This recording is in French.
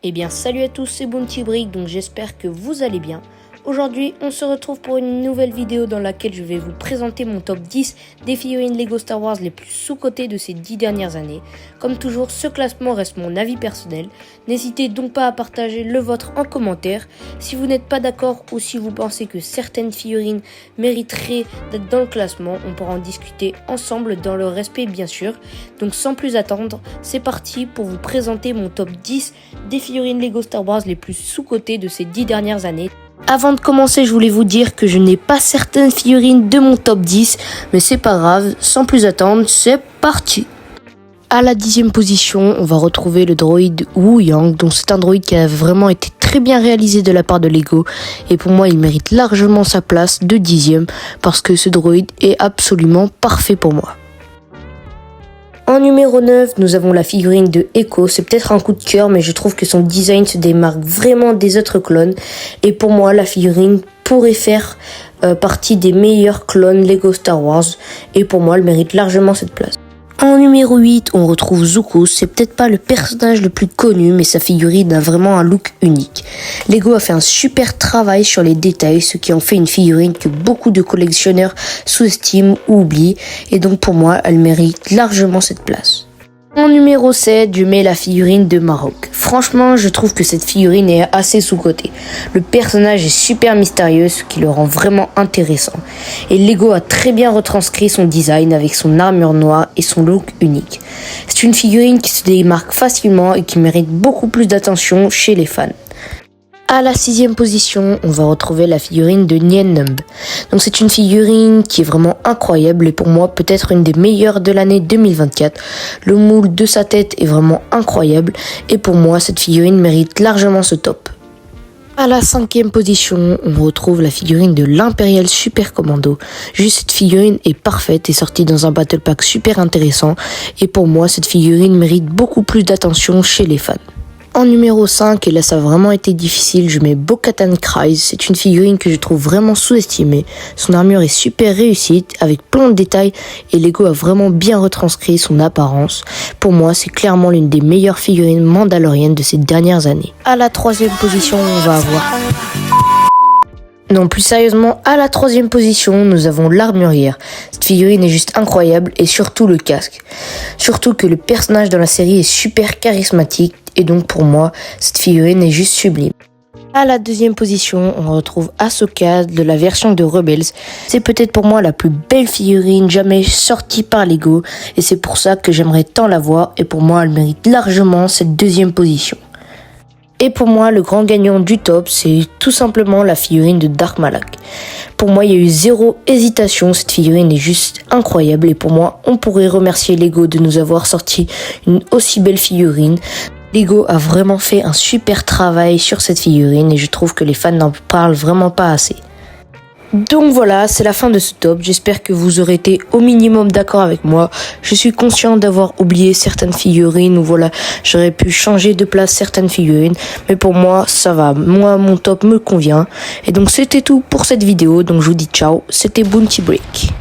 Eh bien salut à tous, c'est Bounty Brick, donc j'espère que vous allez bien. Aujourd'hui on se retrouve pour une nouvelle vidéo dans laquelle je vais vous présenter mon top 10 des figurines Lego Star Wars les plus sous-cotées de ces 10 dernières années. Comme toujours, ce classement reste mon avis personnel. N'hésitez donc pas à partager le vôtre en commentaire. Si vous n'êtes pas d'accord ou si vous pensez que certaines figurines mériteraient d'être dans le classement, on pourra en discuter ensemble dans le respect bien sûr. Donc sans plus attendre, c'est parti pour vous présenter mon top 10 des figurines Lego Star Wars les plus sous-cotées de ces 10 dernières années. Avant de commencer, je voulais vous dire que je n'ai pas certaines figurines de mon top 10, mais c'est pas grave, sans plus attendre, c'est parti. À la 10e position, on va retrouver le droïde Wu Yang, donc c'est un droïde qui a vraiment été très bien réalisé de la part de Lego, et pour moi il mérite largement sa place de 10e, parce que ce droïde est absolument parfait pour moi. En numéro 9, nous avons la figurine de Echo. C'est peut-être un coup de cœur, mais je trouve que son design se démarque vraiment des autres clones. Et pour moi, la figurine pourrait faire partie des meilleurs clones Lego Star Wars. Et pour moi, elle mérite largement cette place. En numéro 8, on retrouve Zuko. C'est peut-être pas le personnage le plus connu, mais sa figurine a vraiment un look unique. Lego a fait un super travail sur les détails, ce qui en fait une figurine que beaucoup de collectionneurs sous-estiment ou oublient. Et donc pour moi, elle mérite largement cette place. En numéro 7, je mets la figurine de Marok. Franchement, je trouve que cette figurine est assez sous-cotée. Le personnage est super mystérieux, ce qui le rend vraiment intéressant. Et Lego a très bien retranscrit son design avec son armure noire et son look unique. C'est une figurine qui se démarque facilement et qui mérite beaucoup plus d'attention chez les fans. À la 6e position, on va retrouver la figurine de Nien Nunb. Donc c'est une figurine qui est vraiment incroyable et pour moi peut-être une des meilleures de l'année 2024. Le moule de sa tête est vraiment incroyable et pour moi cette figurine mérite largement ce top. À la 5e position, on retrouve la figurine de l'Imperial Super Commando. Juste cette figurine est parfaite et sortie dans un battle pack super intéressant et pour moi cette figurine mérite beaucoup plus d'attention chez les fans. En numéro 5, et là ça a vraiment été difficile, je mets Bo-Katan Kryze. C'est une figurine que je trouve vraiment sous-estimée. Son armure est super réussie, avec plein de détails, et Lego a vraiment bien retranscrit son apparence. Pour moi, c'est clairement l'une des meilleures figurines mandaloriennes de ces dernières années. À la 3e position, on va avoir... Non, plus sérieusement, à la 3e position, nous avons l'armurière. Cette figurine est juste incroyable, et surtout le casque. Surtout que le personnage dans la série est super charismatique, et donc pour moi, cette figurine est juste sublime. À la 2e position, on retrouve Ahsoka de la version de Rebels. C'est peut-être pour moi la plus belle figurine jamais sortie par Lego, et c'est pour ça que j'aimerais tant la voir, et pour moi, elle mérite largement cette 2e position. Et pour moi, le grand gagnant du top, c'est tout simplement la figurine de Dark Malak. Pour moi, il y a eu zéro hésitation, cette figurine est juste incroyable, et pour moi, on pourrait remercier Lego de nous avoir sorti une aussi belle figurine. Lego a vraiment fait un super travail sur cette figurine et je trouve que les fans n'en parlent vraiment pas assez. Donc voilà, c'est la fin de ce top. J'espère que vous aurez été au minimum d'accord avec moi. Je suis conscient d'avoir oublié certaines figurines ou voilà, j'aurais pu changer de place certaines figurines. Mais pour moi, ça va. Moi, mon top me convient. Et donc c'était tout pour cette vidéo. Donc je vous dis ciao. C'était Bounty Brick.